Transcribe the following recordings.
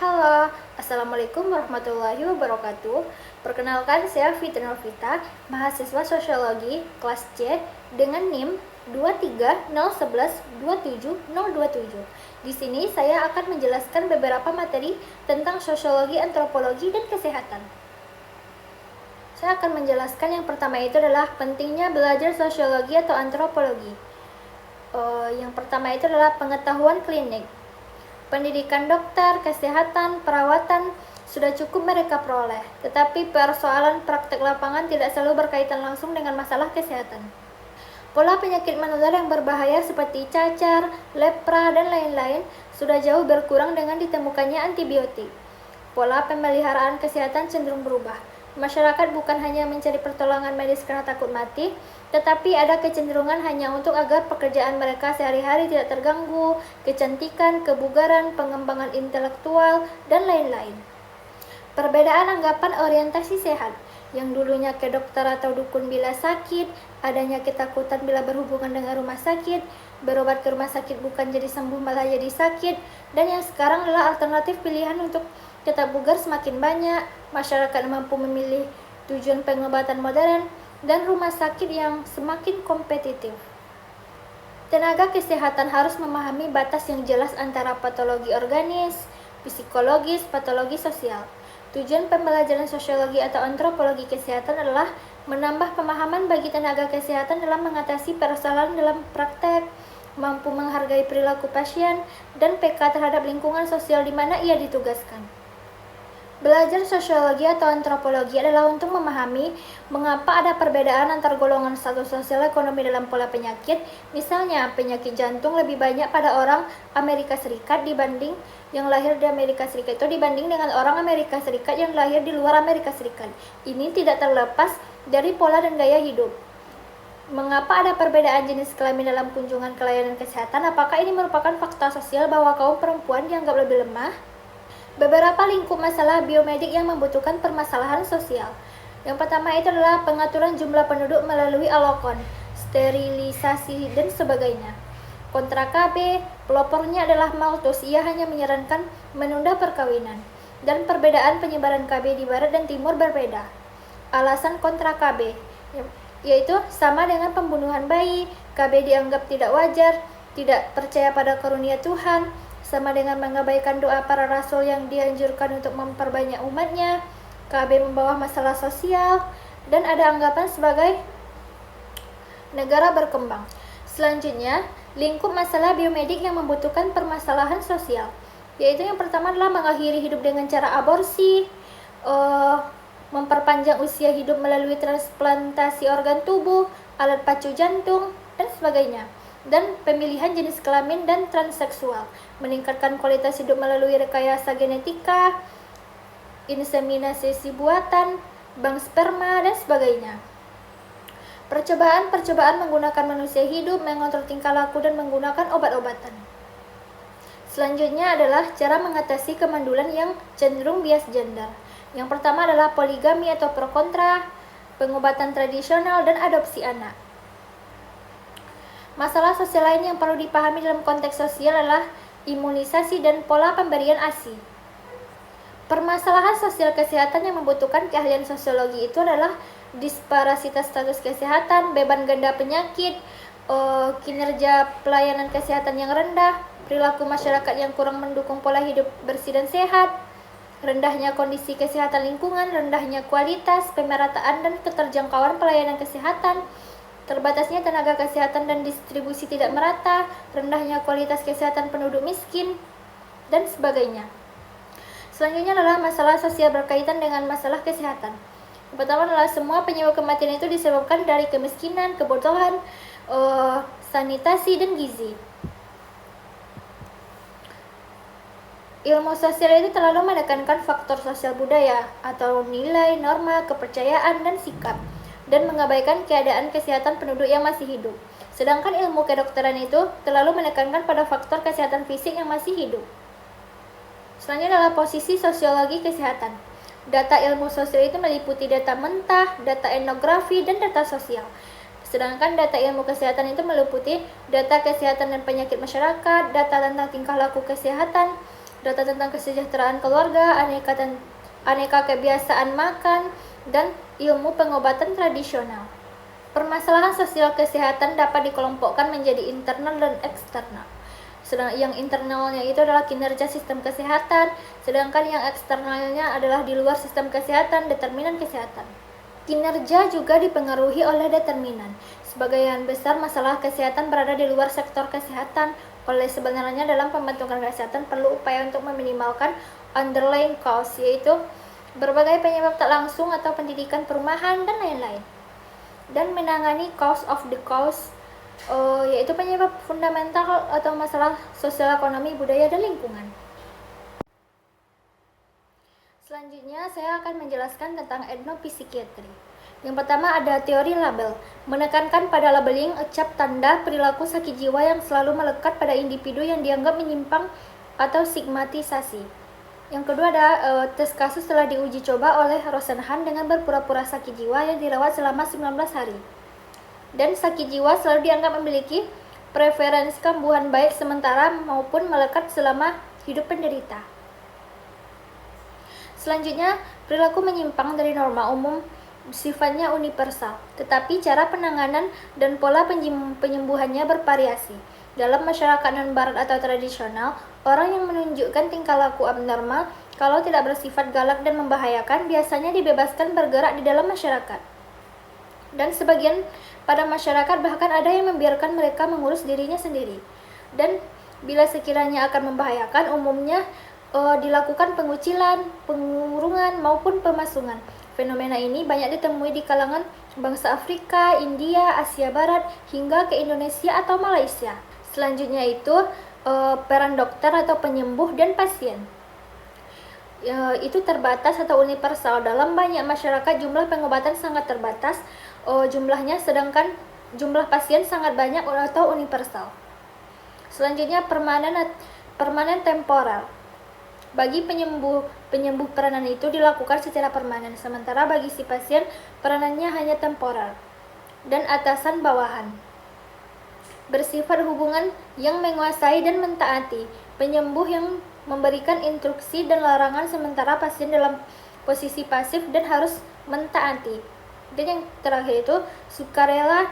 Halo, Assalamualaikum warahmatullahi wabarakatuh. Perkenalkan, saya Fitri Novita, mahasiswa Sosiologi kelas C dengan NIM 23011270027. Di sini saya akan menjelaskan beberapa materi tentang sosiologi, antropologi, dan kesehatan. Saya akan menjelaskan yang pertama itu adalah pentingnya belajar sosiologi atau antropologi. Yang pertama itu adalah pengetahuan klinik. Pendidikan dokter, kesehatan, perawatan sudah cukup mereka peroleh, tetapi persoalan praktek lapangan tidak selalu berkaitan langsung dengan masalah kesehatan. Pola penyakit menular yang berbahaya seperti cacar, lepra, dan lain-lain sudah jauh berkurang dengan ditemukannya antibiotik. Pola pemeliharaan kesehatan cenderung berubah. Masyarakat bukan hanya mencari pertolongan medis karena takut mati, tetapi ada kecenderungan hanya untuk agar pekerjaan mereka sehari-hari tidak terganggu, kecantikan, kebugaran, pengembangan intelektual, dan lain-lain. Perbedaan anggapan orientasi sehat, yang dulunya ke dokter atau dukun bila sakit, adanya ketakutan bila berhubungan dengan rumah sakit, berobat ke rumah sakit bukan jadi sembuh malah jadi sakit, dan yang sekarang adalah alternatif pilihan untuk tetap bugar semakin banyak, masyarakat mampu memilih tujuan pengobatan modern, dan rumah sakit yang semakin kompetitif. Tenaga kesehatan harus memahami batas yang jelas antara patologi organis, psikologis, patologi sosial. Tujuan pembelajaran sosiologi atau antropologi kesehatan adalah menambah pemahaman bagi tenaga kesehatan dalam mengatasi persoalan dalam praktek, mampu menghargai perilaku pasien, dan peka terhadap lingkungan sosial di mana ia ditugaskan. Belajar sosiologi atau antropologi adalah untuk memahami mengapa ada perbedaan antar golongan status sosial ekonomi dalam pola penyakit. Misalnya, penyakit jantung lebih banyak pada orang Amerika Serikat dibanding yang lahir di Amerika Serikat itu dibanding dengan orang Amerika Serikat yang lahir di luar Amerika Serikat. Ini tidak terlepas dari pola dan gaya hidup. Mengapa ada perbedaan jenis kelamin dalam kunjungan ke layanan kesehatan? Apakah ini merupakan fakta sosial bahwa kaum perempuan dianggap lebih lemah? Beberapa lingkup masalah biomedik yang membutuhkan permasalahan sosial. Yang pertama itu adalah pengaturan jumlah penduduk melalui alokon, sterilisasi, dan sebagainya. Kontra KB, pelopornya adalah Malthus, ia hanya menyarankan menunda perkawinan. Dan perbedaan penyebaran KB di barat dan timur berbeda. Alasan kontra KB, yaitu sama dengan pembunuhan bayi, KB dianggap tidak wajar, tidak percaya pada karunia Tuhan, sama dengan mengabaikan doa para rasul yang dianjurkan untuk memperbanyak umatnya, KB membawa masalah sosial, dan ada anggapan sebagai negara berkembang. Selanjutnya, lingkup masalah biomedik yang membutuhkan permasalahan sosial, yaitu yang pertama adalah mengakhiri hidup dengan cara aborsi, memperpanjang usia hidup melalui transplantasi organ tubuh, alat pacu jantung, dan sebagainya. Dan pemilihan jenis kelamin dan transseksual, meningkatkan kualitas hidup melalui rekayasa genetika, inseminasi buatan, bank sperma, dan sebagainya. Percobaan menggunakan manusia hidup, mengontrol tingkah laku, dan menggunakan obat-obatan. Selanjutnya adalah cara mengatasi kemandulan yang cenderung bias gender. Yang pertama adalah poligami atau pro kontra, pengobatan tradisional, dan adopsi anak. Masalah sosial lain yang perlu dipahami dalam konteks sosial adalah imunisasi dan pola pemberian ASI. Permasalahan sosial kesehatan yang membutuhkan keahlian sosiologi itu adalah disparasitas status kesehatan, beban ganda penyakit, kinerja pelayanan kesehatan yang rendah, perilaku masyarakat yang kurang mendukung pola hidup bersih dan sehat, rendahnya kondisi kesehatan lingkungan, rendahnya kualitas, pemerataan dan keterjangkauan pelayanan kesehatan, terbatasnya tenaga kesehatan dan distribusi tidak merata, rendahnya kualitas kesehatan penduduk miskin, dan sebagainya. Selanjutnya adalah masalah sosial berkaitan dengan masalah kesehatan. Yang pertama adalah semua penyebab kematian itu disebabkan dari kemiskinan, kebodohan, sanitasi, dan gizi. Ilmu sosial itu terlalu menekankan faktor sosial budaya atau nilai, norma, kepercayaan, dan sikap, dan mengabaikan keadaan kesehatan penduduk yang masih hidup. Sedangkan ilmu kedokteran itu terlalu menekankan pada faktor kesehatan fisik yang masih hidup. Selanjutnya adalah posisi sosiologi kesehatan. Data ilmu sosial itu meliputi data mentah, data etnografi, dan data sosial. Sedangkan data ilmu kesehatan itu meliputi data kesehatan dan penyakit masyarakat, data tentang tingkah laku kesehatan, data tentang kesejahteraan keluarga, aneka kebiasaan makan, dan ilmu pengobatan tradisional. Permasalahan sosial kesehatan dapat dikelompokkan menjadi internal dan eksternal. Sedangkan yang internalnya itu adalah kinerja sistem kesehatan, sedangkan yang eksternalnya adalah di luar sistem kesehatan, determinan kesehatan. Kinerja juga dipengaruhi oleh determinan. Sebagian besar masalah kesehatan berada di luar sektor kesehatan, oleh sebenarnya dalam pembentukan kesehatan perlu upaya untuk meminimalkan underlying cause, yaitu berbagai penyebab tak langsung atau pendidikan perumahan dan lain-lain. Dan menangani cause of the cause, yaitu penyebab fundamental atau masalah sosial, ekonomi, budaya, dan lingkungan. Selanjutnya saya akan menjelaskan tentang etnopsikiatri. Yang pertama ada teori label, menekankan pada labeling, cap tanda perilaku sakit jiwa yang selalu melekat pada individu yang dianggap menyimpang atau stigmatisasi. Yang kedua ada tes kasus telah diuji coba oleh Rosenhan dengan berpura-pura sakit jiwa yang dirawat selama 19 hari. Dan sakit jiwa selalu dianggap memiliki preferensi kambuhan baik sementara maupun melekat selama hidup penderita. Selanjutnya, perilaku menyimpang dari norma umum sifatnya universal, tetapi cara penanganan dan pola penyembuhannya bervariasi. Dalam masyarakat non-barat atau tradisional, orang yang menunjukkan tingkah laku abnormal kalau tidak bersifat galak dan membahayakan biasanya dibebaskan bergerak di dalam masyarakat. Dan sebagian pada masyarakat bahkan ada yang membiarkan mereka mengurus dirinya sendiri. Dan bila sekiranya akan membahayakan, umumnya dilakukan pengucilan, pengurungan, maupun pemasungan. Fenomena ini banyak ditemui di kalangan bangsa Afrika, India, Asia Barat, hingga ke Indonesia atau Malaysia. Selanjutnya itu peran dokter atau penyembuh dan pasien. Itu terbatas atau universal. Dalam banyak masyarakat jumlah pengobatan sangat terbatas jumlahnya, sedangkan jumlah pasien sangat banyak atau universal. Selanjutnya permanen temporal. Bagi penyembuh peranan itu dilakukan secara permanen, sementara bagi si pasien peranannya hanya temporal dan atasan bawahan. Bersifat hubungan yang menguasai dan mentaati. Penyembuh yang memberikan instruksi dan larangan, sementara pasien dalam posisi pasif dan harus mentaati. Dan yang terakhir itu sukarela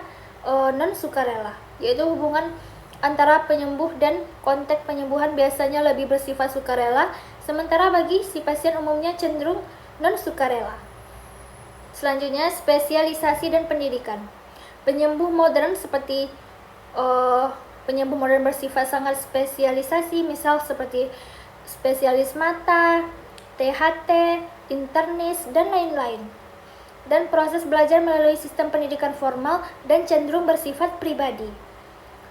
non sukarela, yaitu hubungan antara penyembuh dan konteks penyembuhan biasanya lebih bersifat sukarela, sementara bagi si pasien umumnya cenderung non sukarela. Selanjutnya spesialisasi dan pendidikan. Penyembuh modern seperti penyembuh modern bersifat sangat spesialisasi, misal seperti spesialis mata, THT, internis, dan lain-lain. Dan proses belajar melalui sistem pendidikan formal dan cenderung bersifat pribadi.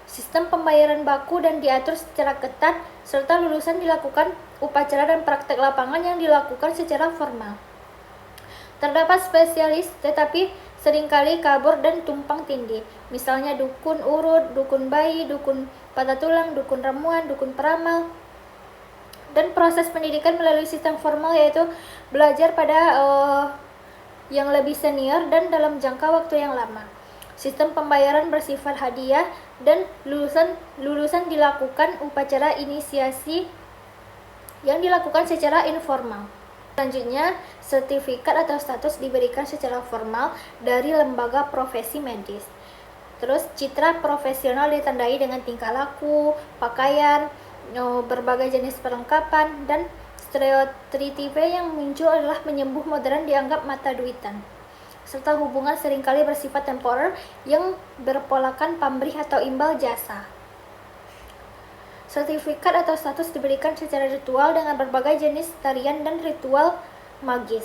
Sistem pembayaran baku dan diatur secara ketat, serta lulusan dilakukan upacara dan praktek lapangan yang dilakukan secara formal. Terdapat spesialis tetapi seringkali kabur dan tumpang tindih, misalnya dukun urut, dukun bayi, dukun patah tulang, dukun ramuan, dukun peramal. Dan proses pendidikan melalui sistem formal yaitu belajar pada yang lebih senior dan dalam jangka waktu yang lama. Sistem pembayaran bersifat hadiah dan lulusan dilakukan upacara inisiasi yang dilakukan secara informal. Selanjutnya, sertifikat atau status diberikan secara formal dari lembaga profesi medis. Terus, citra profesional ditandai dengan tingkah laku, pakaian, berbagai jenis perlengkapan, dan stereotipe yang muncul adalah penyembuh modern dianggap mata duitan, serta hubungan seringkali bersifat temporer yang berpolakan pamrih atau imbal jasa. Sertifikat atau status diberikan secara ritual dengan berbagai jenis tarian dan ritual magis.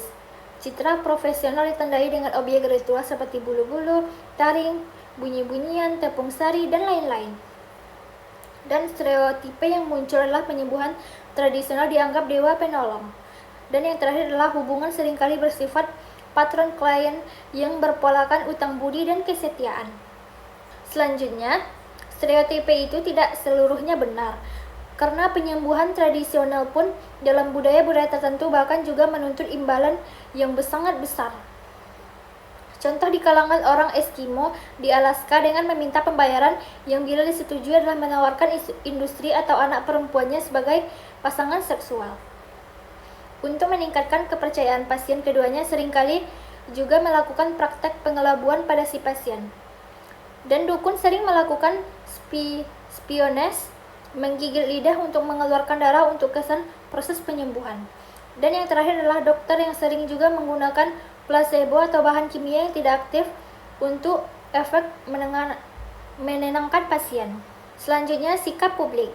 Citra profesional ditandai dengan objek ritual seperti bulu-bulu, taring, bunyi-bunyian, tepung sari, dan lain-lain. Dan stereotipe yang muncul adalah penyembuhan tradisional dianggap dewa penolong. Dan yang terakhir adalah hubungan seringkali bersifat patron klien yang berpolakan utang budi dan kesetiaan. Selanjutnya, stereotipe itu tidak seluruhnya benar, karena penyembuhan tradisional pun dalam budaya-budaya tertentu bahkan juga menuntut imbalan yang sangat besar. Contoh di kalangan orang Eskimo di Alaska dengan meminta pembayaran yang bila disetujui adalah menawarkan industri atau anak perempuannya sebagai pasangan seksual. Untuk meningkatkan kepercayaan pasien, keduanya seringkali juga melakukan praktek pengelabuan pada si pasien. Dan dukun sering melakukan spionase, menggigit lidah untuk mengeluarkan darah untuk kesan proses penyembuhan. Dan yang terakhir adalah dokter yang sering juga menggunakan placebo atau bahan kimia yang tidak aktif untuk efek menenangkan pasien. Selanjutnya, sikap publik.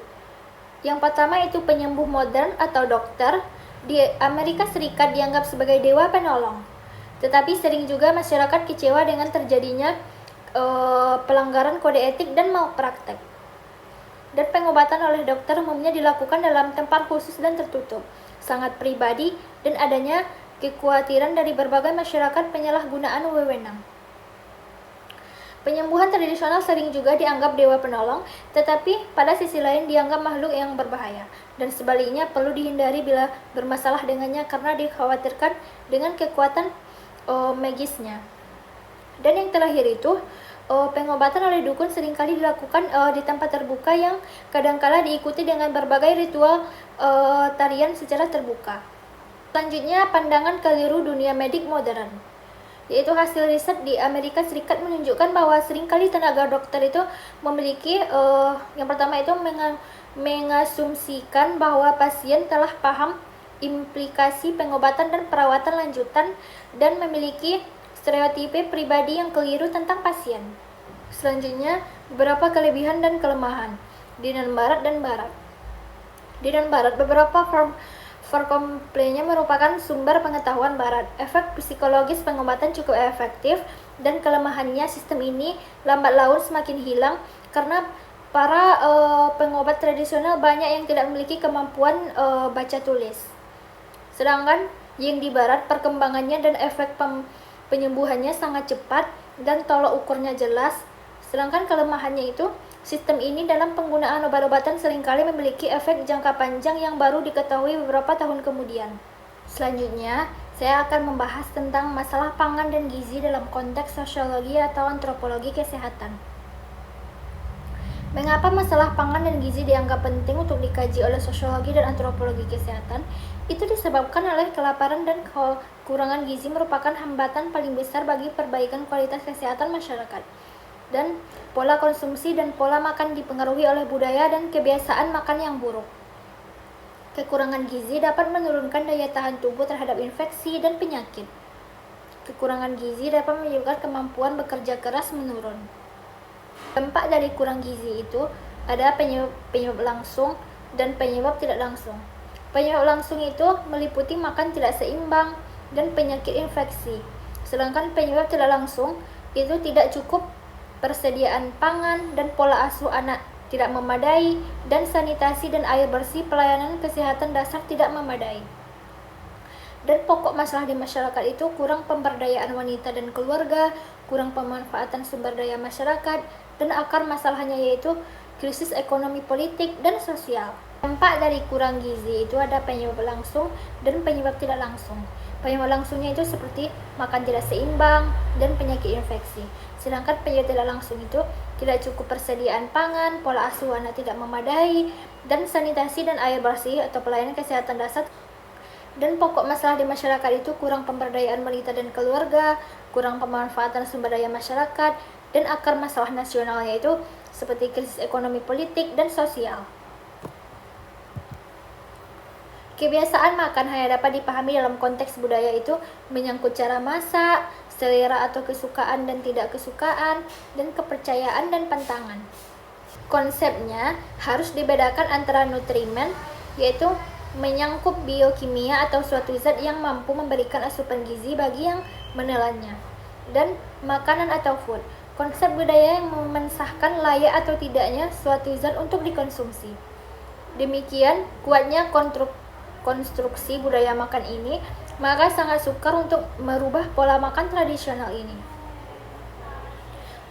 Yang pertama itu penyembuh modern atau dokter di Amerika Serikat dianggap sebagai dewa penolong. Tetapi sering juga masyarakat kecewa dengan terjadinya pelanggaran kode etik dan malpraktek. Dan pengobatan oleh dokter umumnya dilakukan dalam tempat khusus dan tertutup, sangat pribadi, dan adanya kekhawatiran dari berbagai masyarakat penyalahgunaan wewenang. Penyembuhan tradisional sering juga dianggap dewa penolong, tetapi pada sisi lain dianggap makhluk yang berbahaya, dan sebaliknya perlu dihindari bila bermasalah dengannya karena dikhawatirkan dengan kekuatan magisnya. Dan yang terakhir itu, pengobatan oleh dukun seringkali dilakukan di tempat terbuka yang kadangkala diikuti dengan berbagai ritual tarian secara terbuka. Selanjutnya, pandangan keliru dunia medik modern, yaitu hasil riset di Amerika Serikat menunjukkan bahwa seringkali tenaga dokter itu memiliki yang pertama itu mengasumsikan bahwa pasien telah paham implikasi pengobatan dan perawatan lanjutan dan memiliki stereotipe pribadi yang keliru tentang pasien. Selanjutnya, beberapa kelebihan dan kelemahan di dan barat dan barat. Di dan barat, beberapa Forkomplenya merupakan sumber pengetahuan barat. Efek psikologis pengobatan cukup efektif, dan kelemahannya sistem ini lambat laun semakin hilang karena para pengobat tradisional banyak yang tidak memiliki kemampuan baca tulis. Sedangkan yang di barat, perkembangannya dan efek penyembuhannya sangat cepat dan tolok ukurnya jelas. Sedangkan kelemahannya itu, sistem ini dalam penggunaan obat-obatan seringkali memiliki efek jangka panjang yang baru diketahui beberapa tahun kemudian. Selanjutnya, saya akan membahas tentang masalah pangan dan gizi dalam konteks sosiologi atau antropologi kesehatan. Mengapa masalah pangan dan gizi dianggap penting untuk dikaji oleh sosiologi dan antropologi kesehatan? Itu disebabkan oleh kelaparan dan kekurangan gizi merupakan hambatan paling besar bagi perbaikan kualitas kesehatan masyarakat. Dan pola konsumsi dan pola makan dipengaruhi oleh budaya dan kebiasaan makan yang buruk. Kekurangan gizi dapat menurunkan daya tahan tubuh terhadap infeksi dan penyakit. Kekurangan gizi dapat menyebabkan kemampuan bekerja keras menurun. Dampak dari kurang gizi itu ada penyebab langsung dan penyebab tidak langsung. Penyebab langsung itu meliputi makan tidak seimbang dan penyakit infeksi. Sedangkan penyebab tidak langsung itu tidak cukup persediaan pangan dan pola asuh anak tidak memadai, dan sanitasi dan air bersih pelayanan kesehatan dasar tidak memadai. Dan pokok masalah di masyarakat itu kurang pemberdayaan wanita dan keluarga, kurang pemanfaatan sumber daya masyarakat, dan akar masalahnya yaitu krisis ekonomi, politik, dan sosial. Dampak dari kurang gizi itu ada penyebab langsung dan penyebab tidak langsung. Penyebab langsungnya itu seperti makan tidak seimbang dan penyakit infeksi. Sedangkan penyebab tidak langsung itu tidak cukup persediaan pangan, pola asuh anak tidak memadai, dan sanitasi dan air bersih atau pelayanan kesehatan dasar. Dan pokok masalah di masyarakat itu kurang pemberdayaan wanita dan keluarga, kurang pemanfaatan sumber daya masyarakat, dan akar masalah nasional yaitu seperti krisis ekonomi, politik, dan sosial. Kebiasaan makan hanya dapat dipahami dalam konteks budaya itu menyangkut cara masak, selera atau kesukaan dan tidak kesukaan, dan kepercayaan dan pantangan. Konsepnya harus dibedakan antara nutrimen, yaitu menyangkut biokimia atau suatu zat yang mampu memberikan asupan gizi bagi yang menelannya, dan makanan atau food, konsep budaya yang memensahkan layak atau tidaknya suatu zat untuk dikonsumsi. Demikian kuatnya konstruksi budaya makan ini, maka sangat sukar untuk merubah pola makan tradisional ini.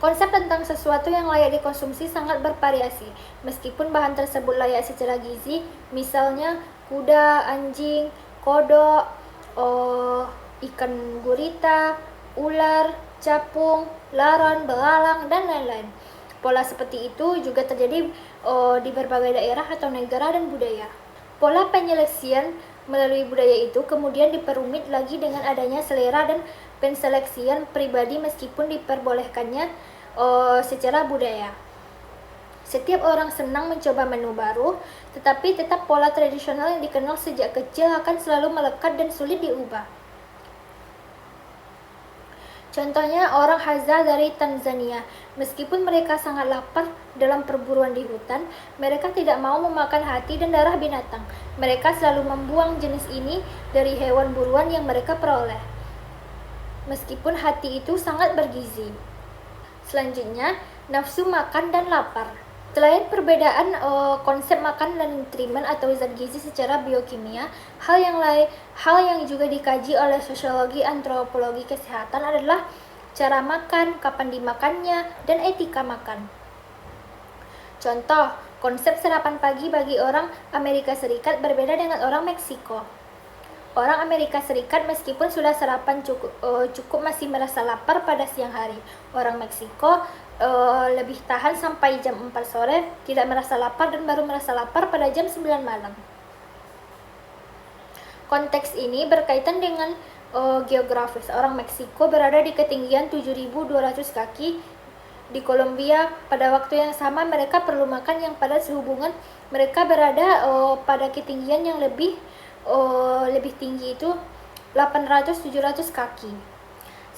Konsep tentang sesuatu yang layak dikonsumsi sangat bervariasi, meskipun bahan tersebut layak secara gizi, misalnya kuda, anjing, kodok, ikan gurita, ular, capung, laron, belalang, dan lain-lain. Pola seperti itu juga terjadi di berbagai daerah atau negara dan budaya. Pola penyeleksian melalui budaya itu kemudian diperumit lagi dengan adanya selera dan penseleksian pribadi meskipun diperbolehkannya secara budaya. Setiap orang senang mencoba menu baru, tetapi tetap pola tradisional yang dikenal sejak kecil akan selalu melekat dan sulit diubah. Contohnya orang Hadza dari Tanzania, meskipun mereka sangat lapar dalam perburuan di hutan, mereka tidak mau memakan hati dan darah binatang. Mereka selalu membuang jenis ini dari hewan buruan yang mereka peroleh, meskipun hati itu sangat bergizi. Selanjutnya, nafsu makan dan lapar. Selain perbedaan konsep makan dan nutrimen atau zat gizi secara biokimia, hal yang juga dikaji oleh sosiologi antropologi kesehatan adalah cara makan, kapan dimakannya, dan etika makan. Contoh, konsep sarapan pagi bagi orang Amerika Serikat berbeda dengan orang Meksiko. Orang Amerika Serikat meskipun sudah sarapan cukup masih merasa lapar pada siang hari. Orang Meksiko lebih tahan sampai jam 4 sore, tidak merasa lapar dan baru merasa lapar pada jam 9 malam. Konteks ini berkaitan dengan geografis. Orang Meksiko berada di ketinggian 7.200 kaki di Kolombia. Pada waktu yang sama mereka perlu makan yang padat sehubungan mereka berada pada ketinggian yang lebih tinggi, itu 800-700 kaki.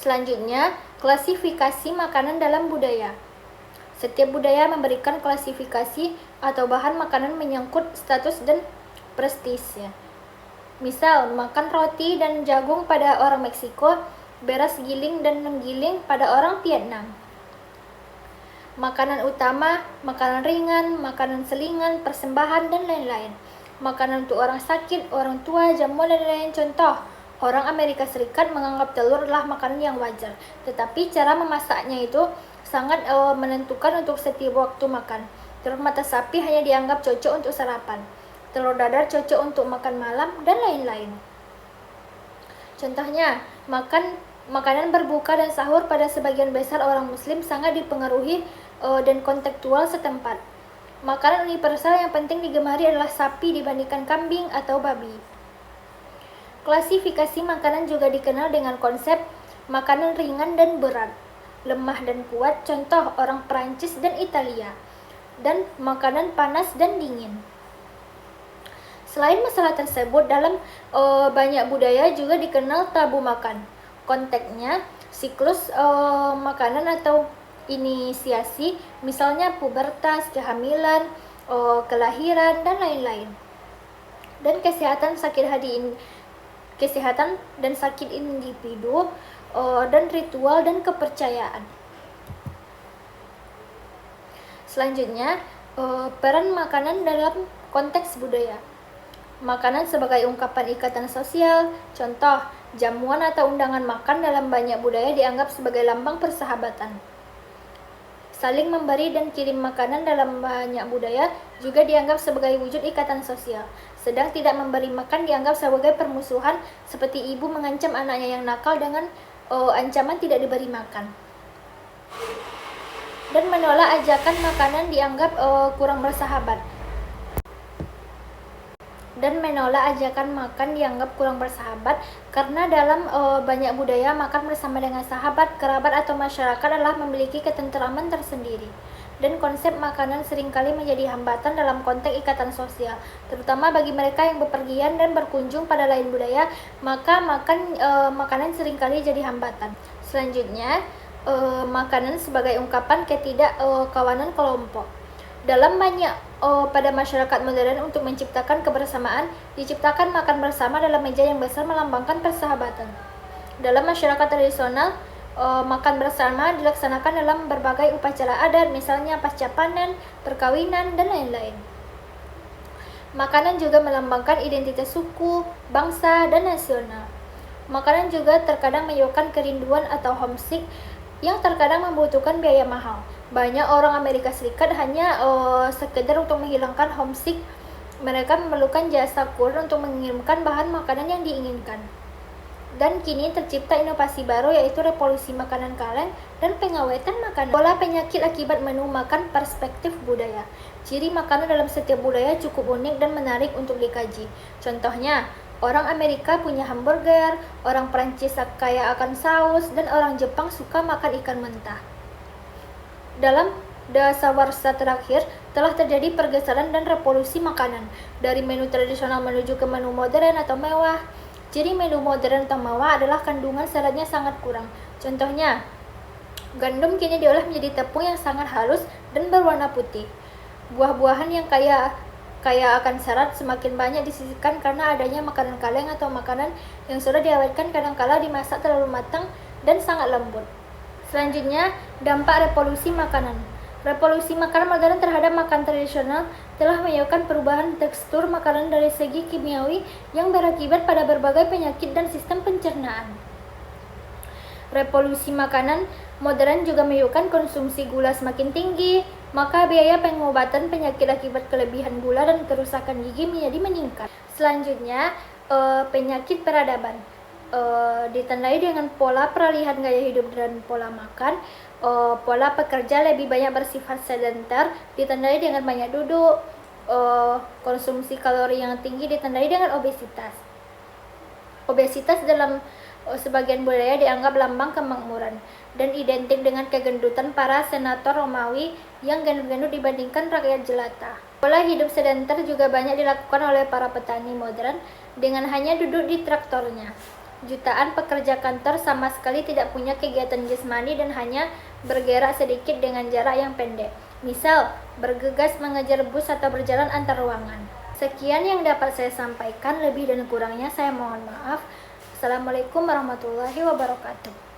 Selanjutnya, klasifikasi makanan dalam budaya. Setiap budaya memberikan klasifikasi atau bahan makanan menyangkut status dan prestisnya. Misal, makan roti dan jagung pada orang Meksiko, beras giling dan menggiling pada orang Vietnam. Makanan utama, makanan ringan, makanan selingan, persembahan, dan lain-lain. Makanan untuk orang sakit, orang tua, jamuan, dan lain-lain. Contoh, orang Amerika Serikat menganggap telur adalah makanan yang wajar, tetapi cara memasaknya itu sangat menentukan untuk setiap waktu makan. Telur mata sapi hanya dianggap cocok untuk sarapan, telur dadar cocok untuk makan malam, dan lain-lain. Contohnya, makanan berbuka dan sahur pada sebagian besar orang Muslim sangat dipengaruhi dan kontekstual setempat. Makanan universal yang penting digemari adalah sapi dibandingkan kambing atau babi. Klasifikasi makanan juga dikenal dengan konsep makanan ringan dan berat, lemah dan kuat, contoh orang Prancis dan Italia, dan makanan panas dan dingin. Selain masalah tersebut, dalam banyak budaya juga dikenal tabu makan. Konteksnya, siklus makanan atau inisiasi, misalnya pubertas, kehamilan, kelahiran, dan lain-lain. Dan kesehatan dan sakit individu, dan ritual dan kepercayaan. Selanjutnya, peran makanan dalam konteks budaya. Makanan sebagai ungkapan ikatan sosial, contoh, jamuan atau undangan makan dalam banyak budaya dianggap sebagai lambang persahabatan. Saling memberi dan kirim makanan dalam banyak budaya juga dianggap sebagai wujud ikatan sosial. Sedang tidak memberi makan dianggap sebagai permusuhan, seperti ibu mengancam anaknya yang nakal dengan ancaman tidak diberi makan. Dan menolak ajakan makanan dianggap kurang bersahabat. Karena dalam banyak budaya makan bersama dengan sahabat, kerabat, atau masyarakat adalah memiliki ketenteraman tersendiri. Dan konsep makanan seringkali menjadi hambatan dalam konteks ikatan sosial, terutama bagi mereka yang bepergian dan berkunjung pada lain budaya, maka makanan seringkali jadi hambatan. Selanjutnya, makanan sebagai ungkapan ketidakkawanan kelompok. Dalam pada masyarakat modern, untuk menciptakan kebersamaan, diciptakan makan bersama dalam meja yang besar melambangkan persahabatan. Dalam masyarakat tradisional, makan bersama dilaksanakan dalam berbagai upacara adat, misalnya pasca panen, perkawinan, dan lain-lain. Makanan juga melambangkan identitas suku, bangsa, dan nasional. Makanan juga terkadang menyebabkan kerinduan atau homesick yang terkadang membutuhkan biaya mahal. Banyak orang Amerika Serikat hanya sekedar untuk menghilangkan homesick, mereka memerlukan jasa kurir untuk mengirimkan bahan makanan yang diinginkan. Dan kini tercipta inovasi baru yaitu revolusi makanan kaleng dan pengawetan makanan. Pola penyakit akibat menu makan perspektif budaya. Ciri makanan dalam setiap budaya cukup unik dan menarik untuk dikaji. Contohnya, orang Amerika punya hamburger, orang Prancis kaya akan saus, dan orang Jepang suka makan ikan mentah. Dalam dasawarsa terakhir, telah terjadi pergeseran dan revolusi makanan, dari menu tradisional menuju ke menu modern atau mewah. Ciri menu modern atau mewah adalah kandungan seratnya sangat kurang. Contohnya, gandum kini diolah menjadi tepung yang sangat halus dan berwarna putih. Buah-buahan yang kaya akan serat semakin banyak disisihkan karena adanya makanan kaleng atau makanan yang sudah diawetkan kadangkala dimasak terlalu matang dan sangat lembut. Selanjutnya, dampak revolusi makanan. Revolusi makanan modern terhadap makanan tradisional telah menyebabkan perubahan tekstur makanan dari segi kimiawi yang berakibat pada berbagai penyakit dan sistem pencernaan. Revolusi makanan modern juga menyebabkan konsumsi gula semakin tinggi, maka biaya pengobatan penyakit akibat kelebihan gula dan kerusakan gigi menjadi meningkat. Selanjutnya, penyakit peradaban. Ditandai dengan pola peralihan gaya hidup dan pola makan. Pola pekerja lebih banyak bersifat sedentar, ditandai dengan banyak duduk. Konsumsi kalori yang tinggi ditandai dengan obesitas. Obesitas dalam sebagian budaya dianggap lambang kemakmuran dan identik dengan kegendutan para senator Romawi yang gendut-gendut dibandingkan rakyat jelata. Pola hidup sedentar juga banyak dilakukan oleh para petani modern dengan hanya duduk di traktornya. Jutaan pekerja kantor sama sekali tidak punya kegiatan jasmani dan hanya bergerak sedikit dengan jarak yang pendek. Misal, bergegas mengejar bus atau berjalan antar ruangan. Sekian yang dapat saya sampaikan, lebih dan kurangnya saya mohon maaf. Assalamualaikum warahmatullahi wabarakatuh.